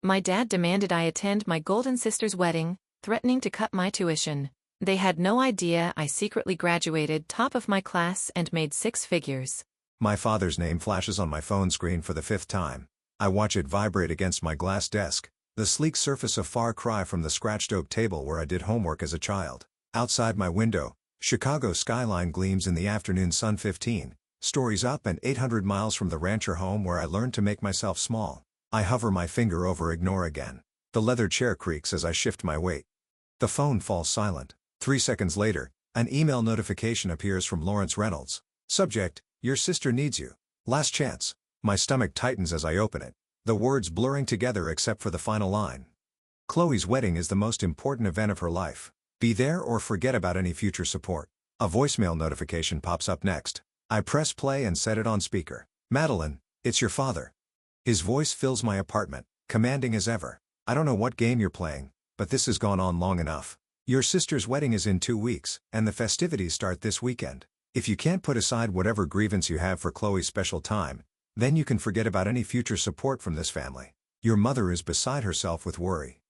My dad demanded I attend my golden sister's wedding, threatening to cut my tuition. They had no idea I secretly graduated top of my class and made six figures. My father's name flashes on my phone screen for the fifth time. I watch it vibrate against my glass desk, the sleek surface a far cry from the scratched oak table where I did homework as a child. Outside my window, Chicago skyline gleams in the afternoon sun. 15 stories up and 800 miles from the rancher home where I learned to make myself small. I hover my finger over ignore again. The leather chair creaks as I shift my weight. The phone falls silent. 3 seconds later, an email notification appears from Lawrence Reynolds. Subject: Your sister needs you. Last chance. My stomach tightens as I open it, the words blurring together except for the final line. Chloe's wedding is the most important event of her life. Be there or forget about any future support. A voicemail notification pops up next. I press play and set it on speaker. Madeline, it's your father. His voice fills my apartment, commanding as ever. I don't know what game you're playing, but this has gone on long enough. Your sister's wedding is in 2 weeks, and the festivities start this weekend. If you can't put aside whatever grievance you have for Chloe's special time, then you can forget about any future support from this family. Your mother is beside herself with worry.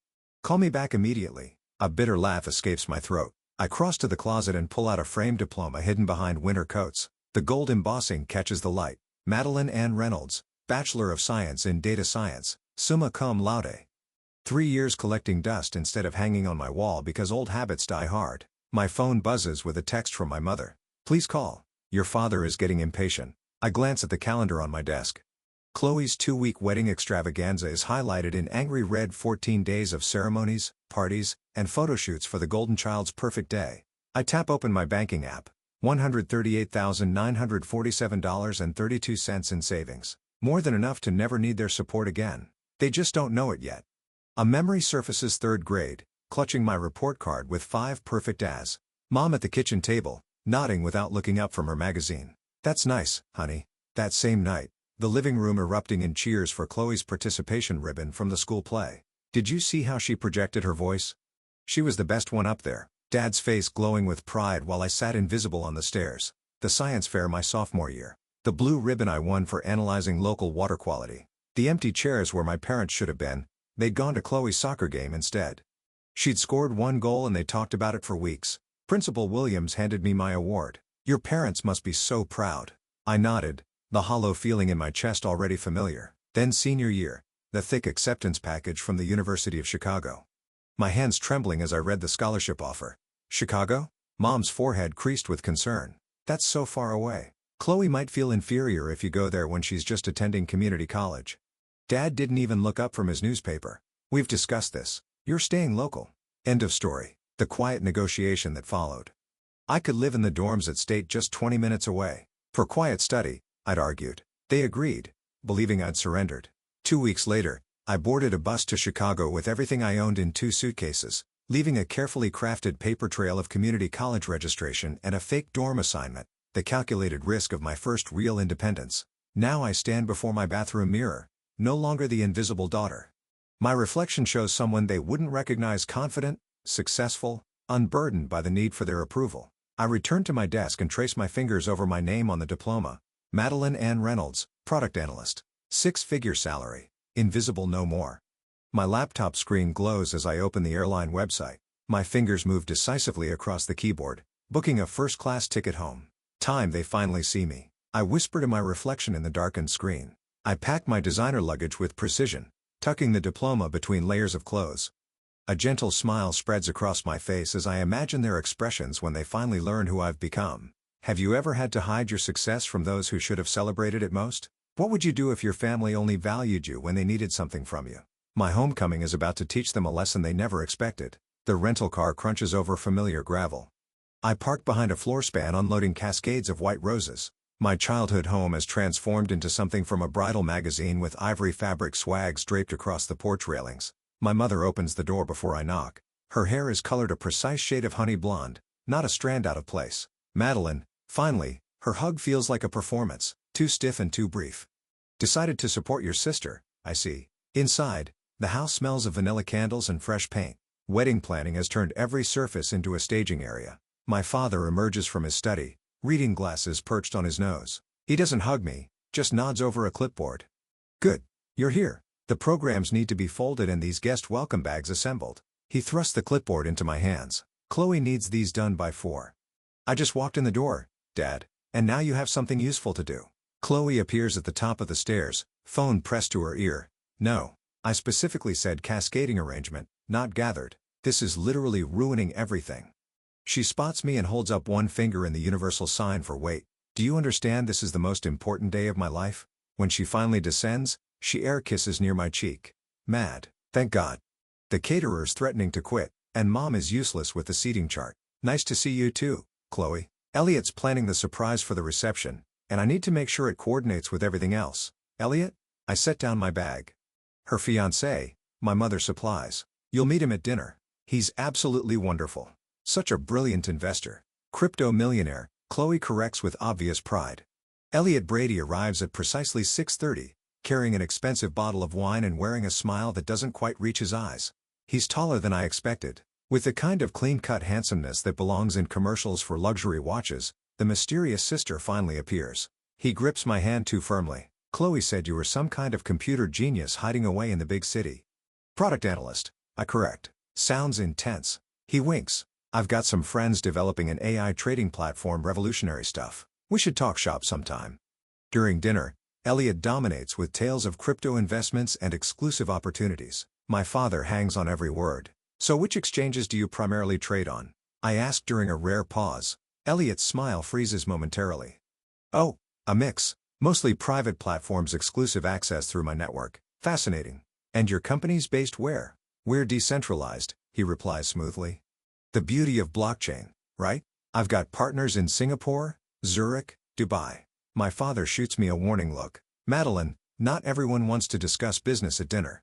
Call me back immediately. A bitter laugh escapes my throat. I cross to the closet and pull out a framed diploma hidden behind winter coats. The gold embossing catches the light. Madeline Ann Reynolds, Bachelor of Science in Data Science, summa cum laude. 3 years collecting dust instead of hanging on my wall because old habits die hard. My phone buzzes with a text from my mother. Please call. Your father is getting impatient. I glance at the calendar on my desk. Chloe's 2-week wedding extravaganza is highlighted in angry red. 14 days of ceremonies, parties, and photoshoots for the golden child's perfect day. I tap open my banking app. $138,947.32 in savings. More than enough to never need their support again. They just don't know it yet. A memory surfaces. 3rd grade, clutching my report card with 5 perfect As. Mom at the kitchen table, nodding without looking up from her magazine. That's nice, honey. That same night, the living room erupting in cheers for Chloe's participation ribbon from the school play. Did you see how she projected her voice? She was the best one up there. Dad's face glowing with pride while I sat invisible on the stairs. The science fair my sophomore year. The blue ribbon I won for analyzing local water quality. The empty chairs where my parents should have been. They'd gone to Chloe's soccer game instead. She'd scored 1 goal and they talked about it for weeks. Principal Williams handed me my award. Your parents must be so proud. I nodded, the hollow feeling in my chest already familiar. Then senior year, the thick acceptance package from the University of Chicago. My hands trembling as I read the scholarship offer. Chicago? Mom's forehead creased with concern. That's so far away. Chloe might feel inferior if you go there when she's just attending community college. Dad didn't even look up from his newspaper. We've discussed this. You're staying local. End of story. The quiet negotiation that followed. I could live in the dorms at State just 20 minutes away. For quiet study, I'd argued. They agreed, believing I'd surrendered. 2 weeks later, I boarded a bus to Chicago with everything I owned in 2 suitcases, leaving a carefully crafted paper trail of community college registration and a fake dorm assignment, the calculated risk of my first real independence. Now I stand before my bathroom mirror, no longer the invisible daughter. My reflection shows someone they wouldn't recognize, confident, successful, unburdened by the need for their approval. I return to my desk and trace my fingers over my name on the diploma. Madeline Ann Reynolds, product analyst. 6-figure salary. Invisible no more. My laptop screen glows as I open the airline website. My fingers move decisively across the keyboard, booking a first-class ticket home. Time they finally see me. I whisper to my reflection in the darkened screen. I pack my designer luggage with precision, tucking the diploma between layers of clothes. A gentle smile spreads across my face as I imagine their expressions when they finally learn who I've become. Have you ever had to hide your success from those who should have celebrated it most? What would you do if your family only valued you when they needed something from you? My homecoming is about to teach them a lesson they never expected. The rental car crunches over familiar gravel. I park behind a floor span unloading cascades of white roses. My childhood home has transformed into something from a bridal magazine with ivory fabric swags draped across the porch railings. My mother opens the door before I knock. Her hair is colored a precise shade of honey blonde, not a strand out of place. Madeline, finally, her hug feels like a performance, too stiff and too brief. Decided to support your sister, I see. Inside, the house smells of vanilla candles and fresh paint. Wedding planning has turned every surface into a staging area. My father emerges from his study, reading glasses perched on his nose. He doesn't hug me, just nods over a clipboard. Good. You're here. The programs need to be folded and these guest welcome bags assembled. He thrust the clipboard into my hands. Chloe needs these done by 4. I just walked in the door, Dad, and now you have something useful to do. Chloe appears at the top of the stairs, phone pressed to her ear. No, I specifically said cascading arrangement, not gathered. This is literally ruining everything. She spots me and holds up one finger in the universal sign for wait. Do you understand this is the most important day of my life? When she finally descends, she air kisses near my cheek. Mad, thank God. The caterer's threatening to quit, and Mom is useless with the seating chart. Nice to see you too, Chloe. Elliot's planning the surprise for the reception, and I need to make sure it coordinates with everything else. Elliot? I set down my bag. Her fiancé, my mother supplies. You'll meet him at dinner. He's absolutely wonderful. Such a brilliant investor. Crypto millionaire, Chloe corrects with obvious pride. Elliot Brady arrives at precisely 6:30, carrying an expensive bottle of wine and wearing a smile that doesn't quite reach his eyes. He's taller than I expected. With the kind of clean-cut handsomeness that belongs in commercials for luxury watches, the mysterious sister finally appears. He grips my hand too firmly. Chloe said you were some kind of computer genius hiding away in the big city. Product analyst, I correct. Sounds intense. He winks. I've got some friends developing an AI trading platform, revolutionary stuff. We should talk shop sometime. During dinner, Elliot dominates with tales of crypto investments and exclusive opportunities. My father hangs on every word. So which exchanges do you primarily trade on? I ask during a rare pause. Elliot's smile freezes momentarily. Oh, a mix. Mostly private platforms, exclusive access through my network. Fascinating. And your company's based where? We're decentralized, he replies smoothly. The beauty of blockchain, right? I've got partners in Singapore, Zurich, Dubai. My father shoots me a warning look. Madeline, not everyone wants to discuss business at dinner.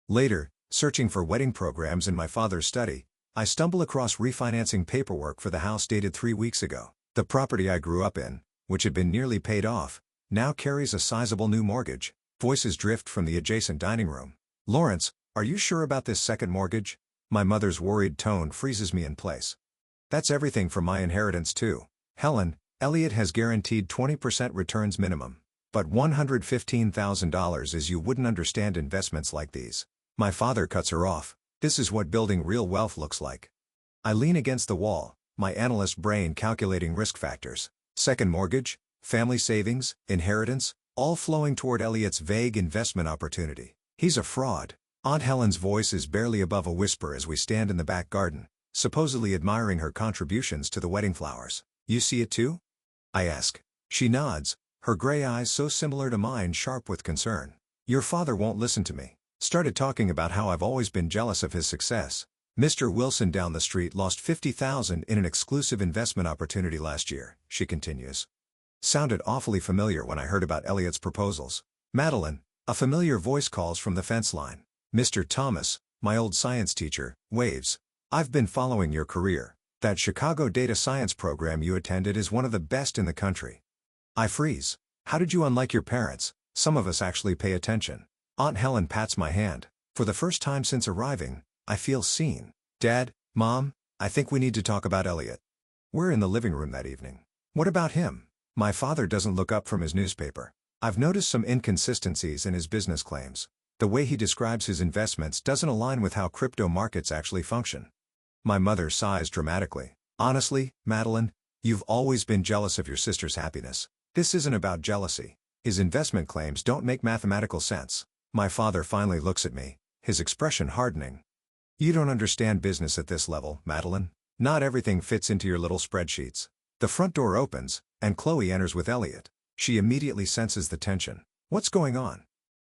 Later, searching for wedding programs in my father's study, I stumble across refinancing paperwork for the house dated 3 weeks ago. The property I grew up in, which had been nearly paid off, now carries a sizable new mortgage. Voices drift from the adjacent dining room. Lawrence, are you sure about this second mortgage? My mother's worried tone freezes me in place. That's everything from my inheritance too. Helen, Elliot has guaranteed 20% returns minimum. But $115,000 is you wouldn't understand investments like these. My father cuts her off. This is what building real wealth looks like. I lean against the wall, my analyst brain calculating risk factors. Second mortgage, family savings, inheritance, all flowing toward Elliot's vague investment opportunity. He's a fraud. Aunt Helen's voice is barely above a whisper as we stand in the back garden, supposedly admiring her contributions to the wedding flowers. You see it too? I ask. She nods, her gray eyes so similar to mine, sharp with concern. Your father won't listen to me. Started talking about how I've always been jealous of his success. Mr. Wilson down the street lost $50,000 in an exclusive investment opportunity last year, she continues. Sounded awfully familiar when I heard about Elliot's proposals. Madeline, a familiar voice calls from the fence line. Mr. Thomas, my old science teacher, waves. I've been following your career. That Chicago data science program you attended is one of the best in the country. I freeze. How did you, unlike your parents, some of us actually pay attention? Aunt Helen pats my hand. For the first time since arriving, I feel seen. Dad, Mom, I think we need to talk about Elliot. We're in the living room that evening. What about him? My father doesn't look up from his newspaper. I've noticed some inconsistencies in his business claims. The way he describes his investments doesn't align with how crypto markets actually function. My mother sighs dramatically. Honestly, Madeline, you've always been jealous of your sister's happiness. This isn't about jealousy. His investment claims don't make mathematical sense. My father finally looks at me, his expression hardening. You don't understand business at this level, Madeline. Not everything fits into your little spreadsheets. The front door opens, and Chloe enters with Elliot. She immediately senses the tension. What's going on?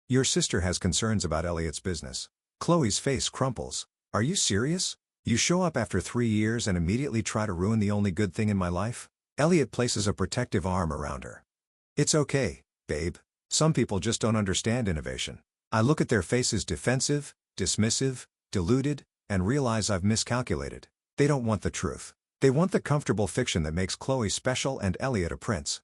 Your sister has concerns about Elliot's business. Chloe's face crumples. Are you serious? You show up after 3 years and immediately try to ruin the only good thing in my life? Elliot places a protective arm around her. It's okay, babe. Some people just don't understand innovation. I look at their faces, defensive, dismissive, deluded, and realize I've miscalculated. They don't want the truth. They want the comfortable fiction that makes Chloe special and Elliot a prince.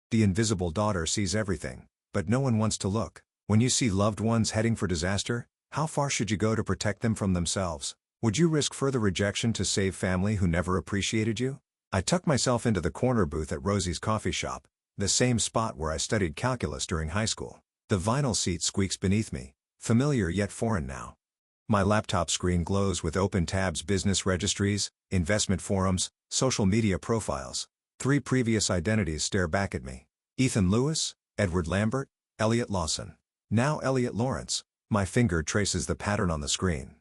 The invisible daughter sees everything, but no one wants to look. When you see loved ones heading for disaster, how far should you go to protect them from themselves? Would you risk further rejection to save family who never appreciated you? I tuck myself into the corner booth at Rosie's coffee shop, the same spot where I studied calculus during high school. The vinyl seat squeaks beneath me, familiar yet foreign now. My laptop screen glows with open tabs: business registries, investment forums, social media profiles. 3 previous identities stare back at me. Ethan Lewis, Edward Lambert, Elliot Lawson. Now Elliot Lawrence. My finger traces the pattern on the screen.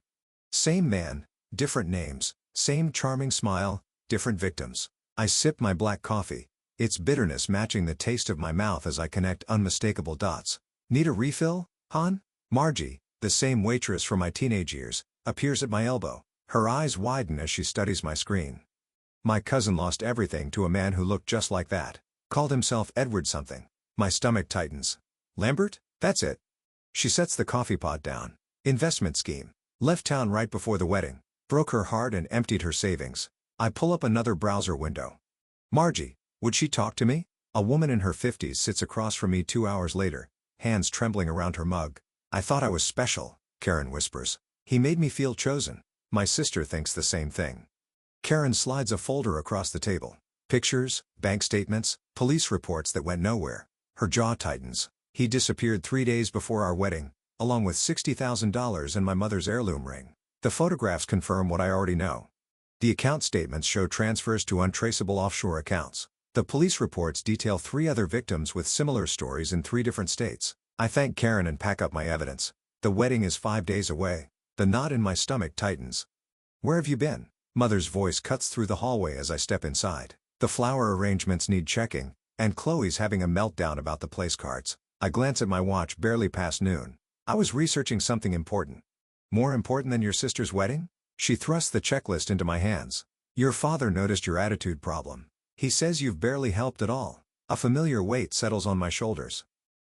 Same man, different names, same charming smile, different victims. I sip my black coffee, its bitterness matching the taste of my mouth as I connect unmistakable dots. Need a refill, hon? Margie, the same waitress from my teenage years, appears at my elbow. Her eyes widen as she studies my screen. My cousin lost everything to a man who looked just like that. Called himself Edward something. My stomach tightens. Lambert? That's it. She sets the coffee pot down. Investment scheme. Left town right before the wedding. Broke her heart and emptied her savings. I pull up another browser window. Margie, would she talk to me? A woman in her 50s sits across from me 2 hours later, hands trembling around her mug. I thought I was special, Karen whispers. He made me feel chosen. My sister thinks the same thing. Karen slides a folder across the table. Pictures, bank statements, police reports that went nowhere. Her jaw tightens. He disappeared 3 days before our wedding, along with $60,000 and my mother's heirloom ring. The photographs confirm what I already know. The account statements show transfers to untraceable offshore accounts. The police reports detail 3 other victims with similar stories in 3 different states. I thank Karen and pack up my evidence. The wedding is 5 days away. The knot in my stomach tightens. Where have you been? Mother's voice cuts through the hallway as I step inside. The flower arrangements need checking, and Chloe's having a meltdown about the place cards. I glance at my watch, barely past noon. I was researching something important. More important than your sister's wedding? She thrusts the checklist into my hands. Your father noticed your attitude problem. He says you've barely helped at all. A familiar weight settles on my shoulders.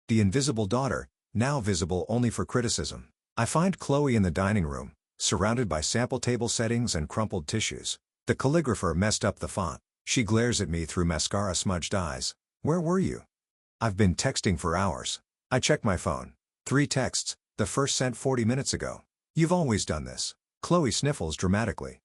The invisible daughter, now visible only for criticism. I find Chloe in the dining room, surrounded by sample table settings and crumpled tissues. The calligrapher messed up the font. She glares at me through mascara-smudged eyes. Where were you? I've been texting for hours. I check my phone. 3 texts, the first sent 40 minutes ago. You've always done this. Chloe sniffles dramatically.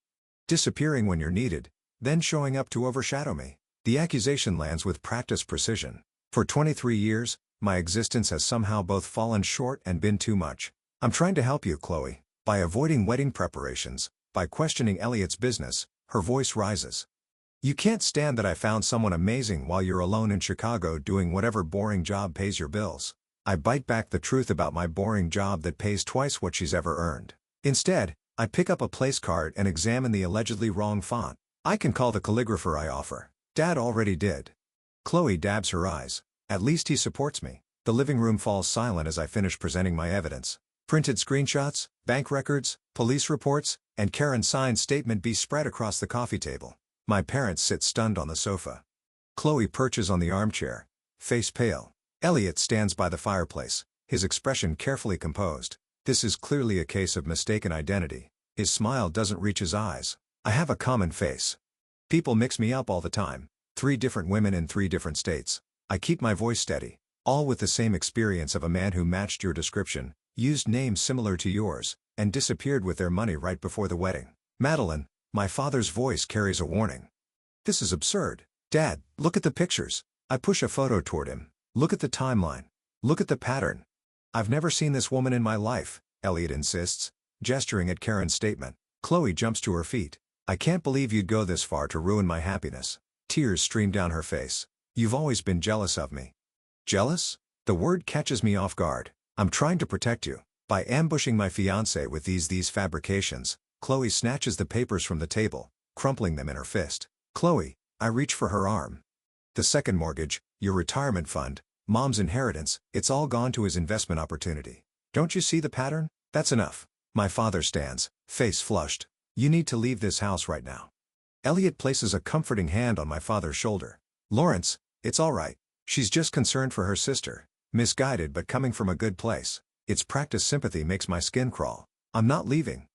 Disappearing when you're needed, then showing up to overshadow me. The accusation lands with practiced precision. For 23 years, my existence has somehow both fallen short and been too much. I'm trying to help you, Chloe. By avoiding wedding preparations, by questioning Elliot's business. Her voice rises. You can't stand that I found someone amazing while you're alone in Chicago doing whatever boring job pays your bills. I bite back the truth about my boring job that pays twice what she's ever earned. Instead, I pick up a place card and examine the allegedly wrong font. I can call the calligrapher I offer. Dad already did. Chloe dabs her eyes. At least he supports me. The living room falls silent as I finish presenting my evidence. Printed screenshots, bank records, police reports, and Karen's signed statement be spread across the coffee table. My parents sit stunned on the sofa. Chloe perches on the armchair, face pale. Elliot stands by the fireplace, his expression carefully composed. This is clearly a case of mistaken identity. His smile doesn't reach his eyes. I have a common face. People mix me up all the time. 3 different women in 3 different states. I keep my voice steady. All with the same experience of a man who matched your description, used names similar to yours, and disappeared with their money right before the wedding. Madeline, my father's voice carries a warning. This is absurd. Dad, look at the pictures. I push a photo toward him. Look at the timeline. Look at the pattern. I've never seen this woman in my life, Elliot insists, gesturing at Karen's statement. Chloe jumps to her feet. I can't believe you'd go this far to ruin my happiness. Tears stream down her face. You've always been jealous of me. Jealous? The word catches me off guard. I'm trying to protect you. By ambushing my fiancé with these fabrications, Chloe snatches the papers from the table, crumpling them in her fist. Chloe, I reach for her arm. The second mortgage, your retirement fund, Mom's inheritance, it's all gone to his investment opportunity. Don't you see the pattern? That's enough. My father stands, face flushed. You need to leave this house right now. Elliot places a comforting hand on my father's shoulder. Lawrence, it's all right. She's just concerned for her sister. Misguided but coming from a good place. Its practiced sympathy makes my skin crawl. I'm not leaving.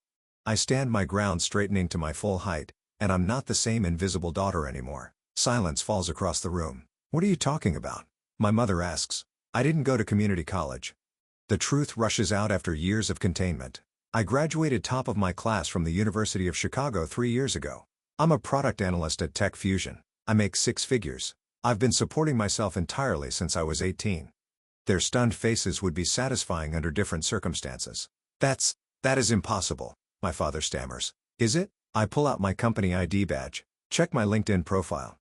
I stand my ground, straightening to my full height, and I'm not the same invisible daughter anymore. Silence falls across the room. What are you talking about? My mother asks. I didn't go to community college. The truth rushes out after years of containment. I graduated top of my class from the University of Chicago 3 years ago. I'm a product analyst at Tech Fusion. I make 6 figures. I've been supporting myself entirely since I was 18. Their stunned faces would be satisfying under different circumstances. That is impossible, my father stammers. Is it? I pull out my company ID badge. Check my LinkedIn profile.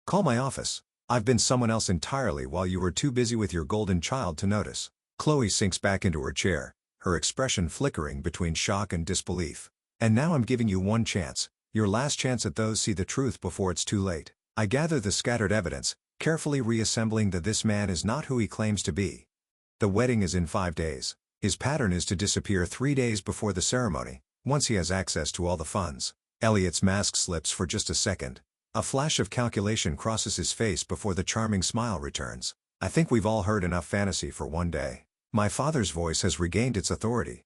Call my office. I've been someone else entirely while you were too busy with your golden child to notice. Chloe sinks back into her chair, her expression flickering between shock and disbelief. And now I'm giving you one chance, your last chance at those see the truth before it's too late. I gather the scattered evidence, carefully reassembling that this man is not who he claims to be. The wedding is in 5 days. His pattern is to disappear 3 days before the ceremony, once he has access to all the funds. Elliot's mask slips for just a second. A flash of calculation crosses his face before the charming smile returns. I think we've all heard enough fantasy for one day. My father's voice has regained its authority.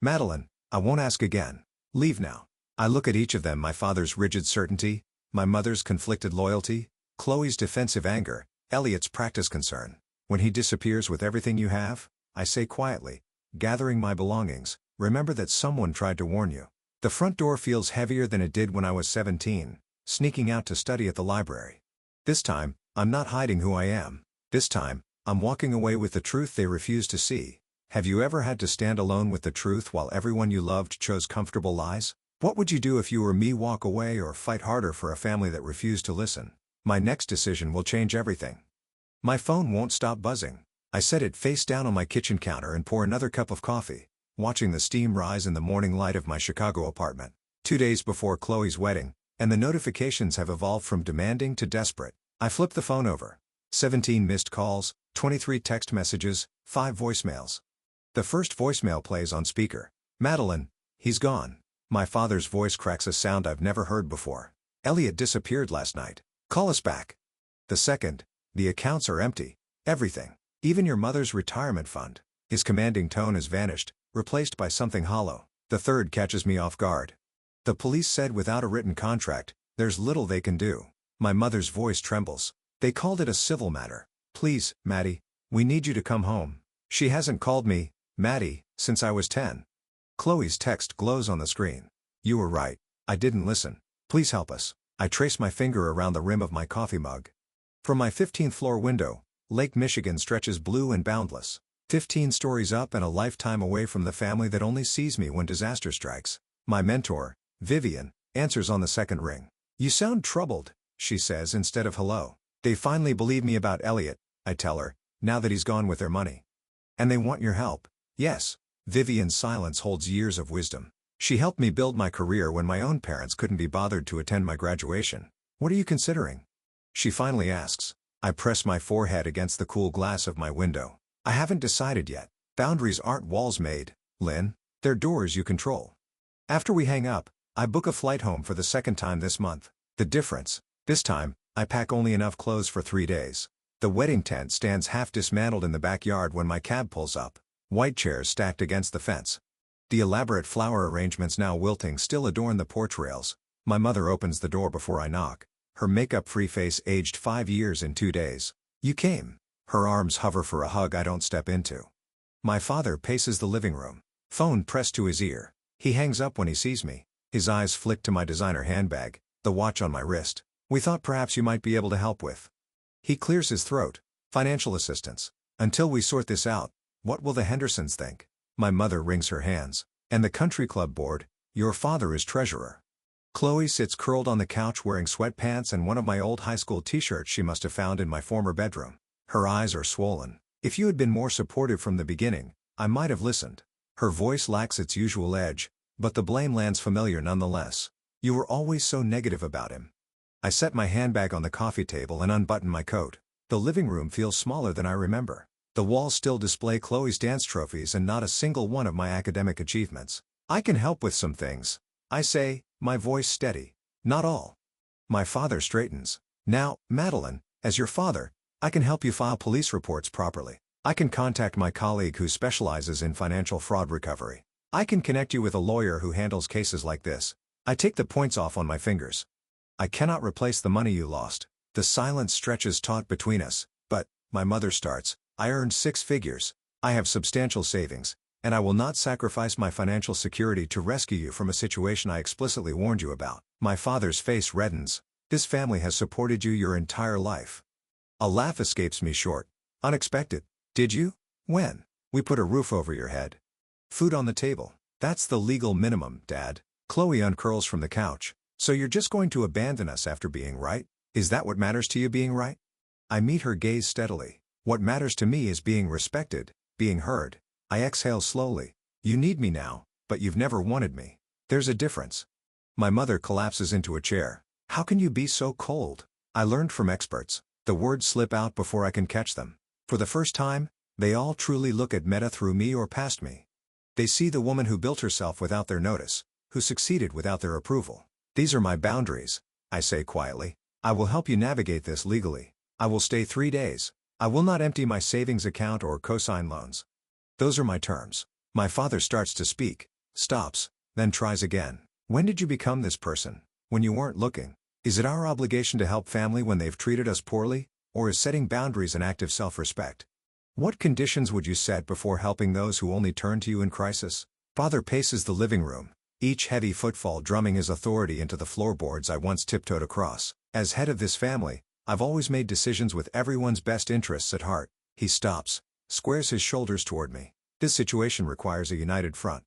Madeline, I won't ask again. Leave now. I look at each of them, my father's rigid certainty, my mother's conflicted loyalty, Chloe's defensive anger, Elliot's practiced concern. When he disappears with everything you have, I say quietly, gathering my belongings, remember that someone tried to warn you. The front door feels heavier than it did when I was 17, sneaking out to study at the library. This time, I'm not hiding who I am. This time, I'm walking away with the truth they refuse to see. Have you ever had to stand alone with the truth while everyone you loved chose comfortable lies? What would you do if you were me? Walk away or fight harder for a family that refused to listen? My next decision will change everything. My phone won't stop buzzing. I set it face down on my kitchen counter and pour another cup of coffee, watching the steam rise in the morning light of my Chicago apartment. 2 days before Chloe's wedding, and the notifications have evolved from demanding to desperate. I flip the phone over. 17 missed calls, 23 text messages, 5 voicemails. The first voicemail plays on speaker. Madeline, he's gone. My father's voice cracks a sound I've never heard before. Elliot disappeared last night. Call us back. The second, the accounts are empty. Everything. Even your mother's retirement fund. His commanding tone has vanished, replaced by something hollow. The third catches me off guard. The police said without a written contract, there's little they can do. My mother's voice trembles. They called it a civil matter. Please, Maddie, we need you to come home. She hasn't called me, Maddie, since I was 10. Chloe's text glows on the screen. You were right. I didn't listen. Please help us. I trace my finger around the rim of my coffee mug. From my 15th floor window, Lake Michigan stretches blue and boundless. 15 stories up and a lifetime away from the family that only sees me when disaster strikes. My mentor, Vivian, answers on the second ring. You sound troubled, she says instead of hello. They finally believe me about Elliot, I tell her, now that he's gone with their money. And they want your help. Yes. Vivian's silence holds years of wisdom. She helped me build my career when my own parents couldn't be bothered to attend my graduation. What are you considering? She finally asks. I press my forehead against the cool glass of my window. I haven't decided yet. Boundaries aren't walls made, Lynn. They're doors you control. After we hang up, I book a flight home for the second time this month. The difference? This time, I pack only enough clothes for 3 days. The wedding tent stands half dismantled in the backyard when my cab pulls up. White chairs stacked against the fence. The elaborate flower arrangements now wilting still adorn the porch rails. My mother opens the door before I knock. Her makeup-free face aged 5 years in 2 days. You came. Her arms hover for a hug I don't step into. My father paces the living room. Phone pressed to his ear. He hangs up when he sees me. His eyes flick to my designer handbag, the watch on my wrist. We thought perhaps you might be able to help with. He clears his throat. Financial assistance. Until we sort this out, what will the Hendersons think? My mother wrings her hands. And the country club board, your father is treasurer. Chloe sits curled on the couch wearing sweatpants and one of my old high school t-shirts she must have found in my former bedroom. Her eyes are swollen. If you had been more supportive from the beginning, I might have listened. Her voice lacks its usual edge, but the blame lands familiar nonetheless. You were always so negative about him. I set my handbag on the coffee table and unbutton my coat. The living room feels smaller than I remember. The walls still display Chloe's dance trophies and not a single one of my academic achievements. I can help with some things, I say, my voice steady. Not all. My father straightens. Now, Madeline, as your father, I can help you file police reports properly. I can contact my colleague who specializes in financial fraud recovery. I can connect you with a lawyer who handles cases like this. I take the points off on my fingers. I cannot replace the money you lost. The silence stretches taut between us, but, my mother starts, I earned 6 figures. I have substantial savings, and I will not sacrifice my financial security to rescue you from a situation I explicitly warned you about. My father's face reddens. This family has supported you your entire life. A laugh escapes me short. Unexpected. Did you? When? We put a roof over your head. Food on the table. That's the legal minimum, Dad. Chloe uncurls from the couch. So you're just going to abandon us after being right? Is that what matters to you, being right? I meet her gaze steadily. What matters to me is being respected, being heard. I exhale slowly. You need me now, but you've never wanted me. There's a difference. My mother collapses into a chair. How can you be so cold? I learned from experts. The words slip out before I can catch them. For the first time, they all truly look at Meta through me or past me. They see the woman who built herself without their notice, who succeeded without their approval. These are my boundaries, I say quietly. I will help you navigate this legally. I will stay 3 days. I will not empty my savings account or cosign loans. Those are my terms. My father starts to speak, stops, then tries again. When did you become this person? When you weren't looking? Is it our obligation to help family when they've treated us poorly, or is setting boundaries an act of self-respect? What conditions would you set before helping those who only turn to you in crisis? Father paces the living room, each heavy footfall drumming his authority into the floorboards I once tiptoed across. As head of this family, I've always made decisions with everyone's best interests at heart. He stops, squares his shoulders toward me. This situation requires a united front.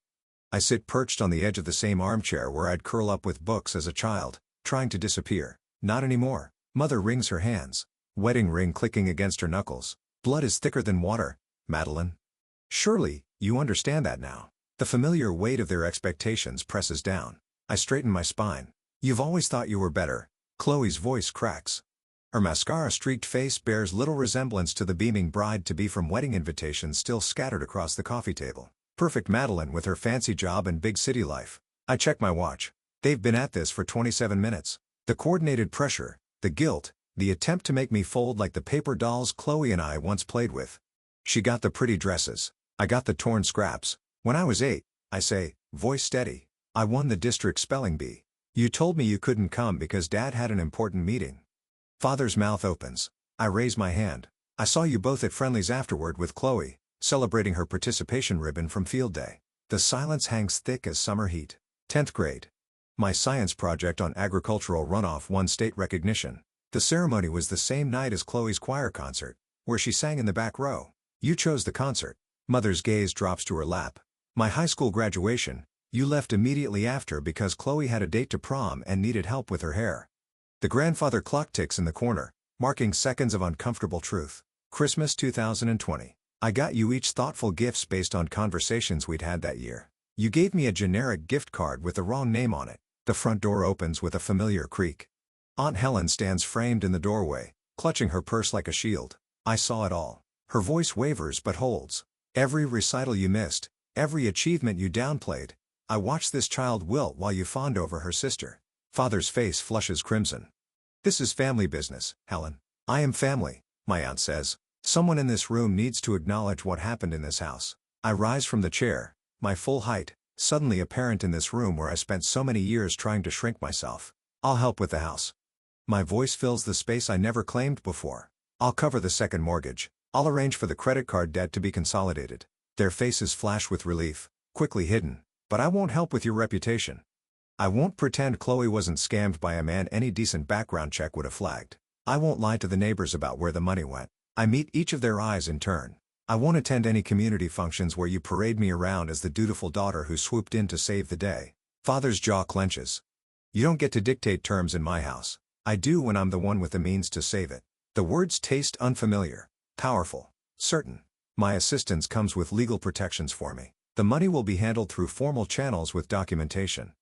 I sit perched on the edge of the same armchair where I'd curl up with books as a child, trying to disappear. Not anymore. Mother wrings her hands, wedding ring clicking against her knuckles. Blood is thicker than water, Madeline. Surely, you understand that now. The familiar weight of their expectations presses down. I straighten my spine. You've always thought you were better. Chloe's voice cracks. Her mascara-streaked face bears little resemblance to the beaming bride-to-be from wedding invitations still scattered across the coffee table. Perfect Madeline with her fancy job and big city life. I check my watch. They've been at this for 27 minutes. The coordinated pressure, the guilt, the attempt to make me fold like the paper dolls Chloe and I once played with. She got the pretty dresses. I got the torn scraps. When I was 8, I say, voice steady, I won the district spelling bee. You told me you couldn't come because Dad had an important meeting. Father's mouth opens. I raise my hand. I saw you both at Friendly's afterward with Chloe, celebrating her participation ribbon from field day. The silence hangs thick as summer heat. 10th grade. My science project on agricultural runoff won state recognition. The ceremony was the same night as Chloe's choir concert, where she sang in the back row. You chose the concert. Mother's gaze drops to her lap. My high school graduation, you left immediately after because Chloe had a date to prom and needed help with her hair. The grandfather clock ticks in the corner, marking seconds of uncomfortable truth. Christmas 2020. I got you each thoughtful gifts based on conversations we'd had that year. You gave me a generic gift card with the wrong name on it. The front door opens with a familiar creak. Aunt Helen stands framed in the doorway, clutching her purse like a shield. I saw it all. Her voice wavers but holds. Every recital you missed, every achievement you downplayed. I watched this child wilt while you fawned over her sister. Father's face flushes crimson. This is family business, Helen. I am family, my aunt says. Someone in this room needs to acknowledge what happened in this house. I rise from the chair, my full height, suddenly apparent in this room where I spent so many years trying to shrink myself. I'll help with the house. My voice fills the space I never claimed before. I'll cover the second mortgage. I'll arrange for the credit card debt to be consolidated. Their faces flash with relief, quickly hidden. But I won't help with your reputation. I won't pretend Chloe wasn't scammed by a man any decent background check would have flagged. I won't lie to the neighbors about where the money went. I meet each of their eyes in turn. I won't attend any community functions where you parade me around as the dutiful daughter who swooped in to save the day. Father's jaw clenches. You don't get to dictate terms in my house. I do when I'm the one with the means to save it. The words taste unfamiliar, powerful, certain. My assistance comes with legal protections for me. The money will be handled through formal channels with documentation.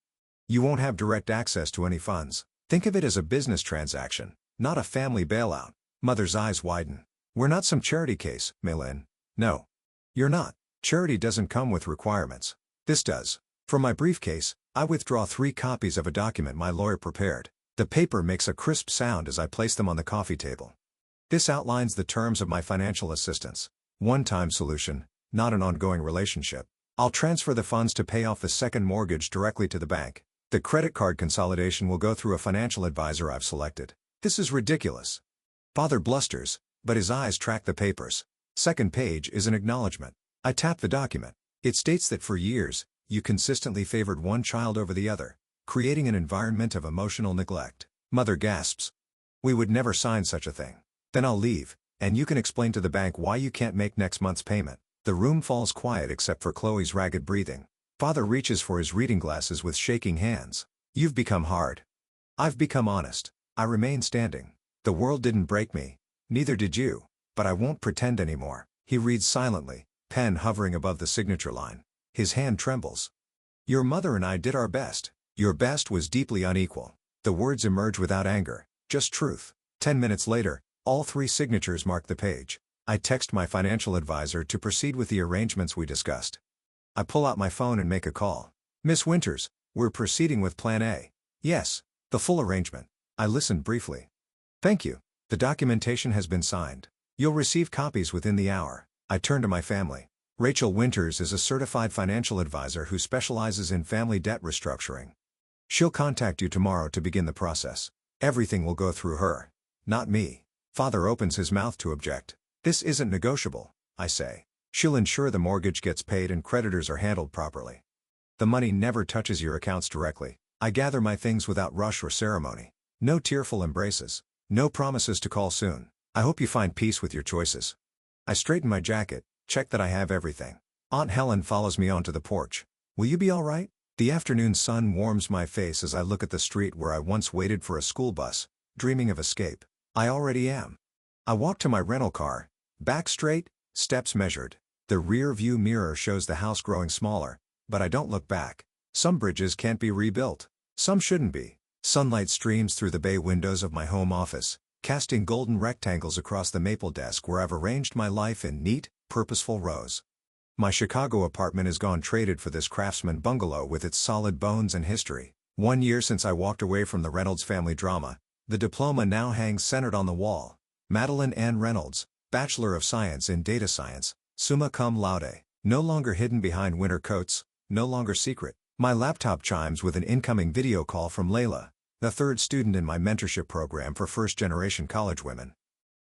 You won't have direct access to any funds. Think of it as a business transaction, not a family bailout. Mother's eyes widen. We're not some charity case, Maylin. No. You're not. Charity doesn't come with requirements. This does. From my briefcase, I withdraw 3 copies of a document my lawyer prepared. The paper makes a crisp sound as I place them on the coffee table. This outlines the terms of my financial assistance. One-time solution, not an ongoing relationship. I'll transfer the funds to pay off the second mortgage directly to the bank. The credit card consolidation will go through a financial advisor I've selected. This is ridiculous. Father blusters, but his eyes track the papers. Second page is an acknowledgement. I tap the document. It states that for years, you consistently favored one child over the other, creating an environment of emotional neglect. Mother gasps. We would never sign such a thing. Then I'll leave, and you can explain to the bank why you can't make next month's payment. The room falls quiet except for Chloe's ragged breathing. Father reaches for his reading glasses with shaking hands. You've become hard. I've become honest. I remain standing. The world didn't break me. Neither did you. But I won't pretend anymore. He reads silently, pen hovering above the signature line. His hand trembles. Your mother and I did our best. Your best was deeply unequal. The words emerge without anger, just truth. 10 minutes later, all 3 signatures mark the page. I text my financial advisor to proceed with the arrangements we discussed. I pull out my phone and make a call. Miss Winters, we're proceeding with Plan A. Yes, the full arrangement. I listened briefly. Thank you. The documentation has been signed. You'll receive copies within the hour. I turn to my family. Rachel Winters is a certified financial advisor who specializes in family debt restructuring. She'll contact you tomorrow to begin the process. Everything will go through her. Not me. Father opens his mouth to object. This isn't negotiable, I say. She'll ensure the mortgage gets paid and creditors are handled properly. The money never touches your accounts directly. I gather my things without rush or ceremony. No tearful embraces. No promises to call soon. I hope you find peace with your choices. I straighten my jacket, check that I have everything. Aunt Helen follows me onto the porch. Will you be all right? The afternoon sun warms my face as I look at the street where I once waited for a school bus, dreaming of escape. I already am. I walk to my rental car, back straight, steps measured. The rear view mirror shows the house growing smaller, but I don't look back. Some bridges can't be rebuilt. Some shouldn't be. Sunlight streams through the bay windows of my home office, casting golden rectangles across the maple desk where I've arranged my life in neat, purposeful rows. My Chicago apartment is gone traded for this craftsman bungalow with its solid bones and history. 1 year since I walked away from the Reynolds family drama, the diploma now hangs centered on the wall. Madeline Ann Reynolds, Bachelor of Science in Data Science, summa cum laude, no longer hidden behind winter coats, no longer secret. My laptop chimes with an incoming video call from Layla, the 3rd student in my mentorship program for first-generation college women.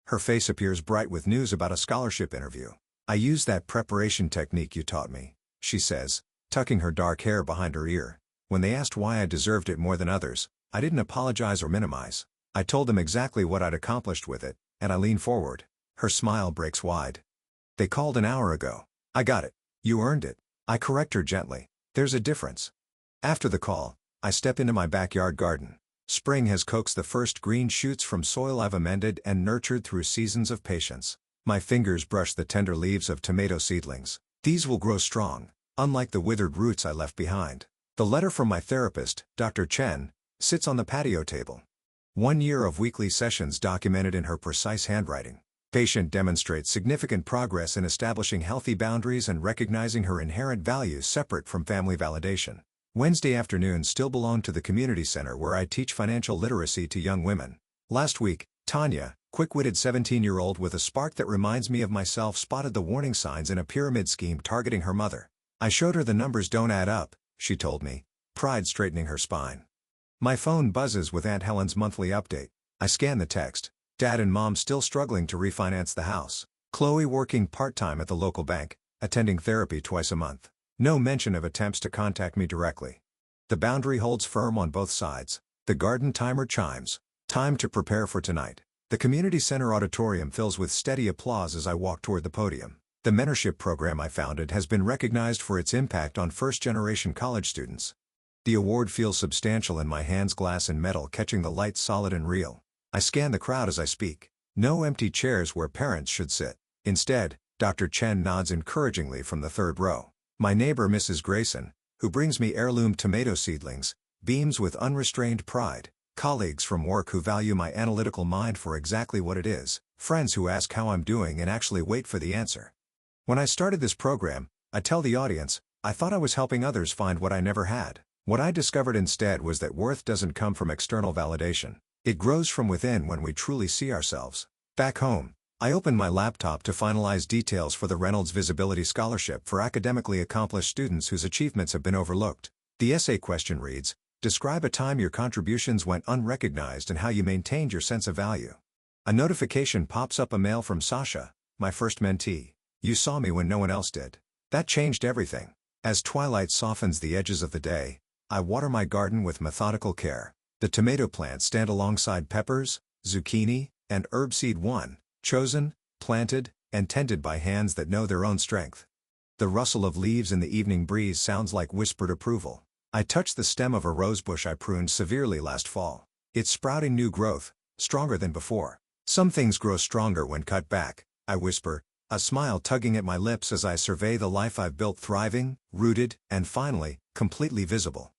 Her face appears bright with news about a scholarship interview. I use that preparation technique you taught me, she says, tucking her dark hair behind her ear. When they asked why I deserved it more than others, I didn't apologize or minimize. I told them exactly what I'd accomplished with it, and I lean forward. Her smile breaks wide. They called an hour ago. I got it. You earned it. I correct her gently. There's a difference. After the call, I step into my backyard garden. Spring has coaxed the first green shoots from soil I've amended and nurtured through seasons of patience. My fingers brush the tender leaves of tomato seedlings. These will grow strong, unlike the withered roots I left behind. The letter from my therapist, Dr. Chen, sits on the patio table. 1 year of weekly sessions documented in her precise handwriting. Patient demonstrates significant progress in establishing healthy boundaries and recognizing her inherent values separate from family validation. Wednesday afternoons still belong to the community center where I teach financial literacy to young women. Last week, Tanya, quick-witted 17-year-old with a spark that reminds me of myself, spotted the warning signs in a pyramid scheme targeting her mother. I showed her the numbers don't add up, she told me, pride straightening her spine. My phone buzzes with Aunt Helen's monthly update. I scan the text. Dad and Mom still struggling to refinance the house. Chloe working part-time at the local bank, attending therapy twice a month. No mention of attempts to contact me directly. The boundary holds firm on both sides. The garden timer chimes. Time to prepare for tonight. The community center auditorium fills with steady applause as I walk toward the podium. The mentorship program I founded has been recognized for its impact on first-generation college students. The award feels substantial in my hands, glass and metal catching the light, solid and real. I scan the crowd as I speak. No empty chairs where parents should sit. Instead, Dr. Chen nods encouragingly from the 3rd row. My neighbor Mrs. Grayson, who brings me heirloom tomato seedlings, beams with unrestrained pride. Colleagues from work who value my analytical mind for exactly what it is. Friends who ask how I'm doing and actually wait for the answer. When I started this program, I tell the audience, I thought I was helping others find what I never had. What I discovered instead was that worth doesn't come from external validation. It grows from within when we truly see ourselves. Back home, I opened my laptop to finalize details for the Reynolds Visibility Scholarship for academically accomplished students whose achievements have been overlooked. The essay question reads, describe a time your contributions went unrecognized and how you maintained your sense of value. A notification pops up, a mail from Sasha, my first mentee. You saw me when no one else did. That changed everything. As twilight softens the edges of the day, I water my garden with methodical care. The tomato plants stand alongside peppers, zucchini, and herb seed one, chosen, planted, and tended by hands that know their own strength. The rustle of leaves in the evening breeze sounds like whispered approval. I touch the stem of a rosebush I pruned severely last fall. It's sprouting new growth, stronger than before. Some things grow stronger when cut back, I whisper, a smile tugging at my lips as I survey the life I've built, thriving, rooted, and finally, completely visible.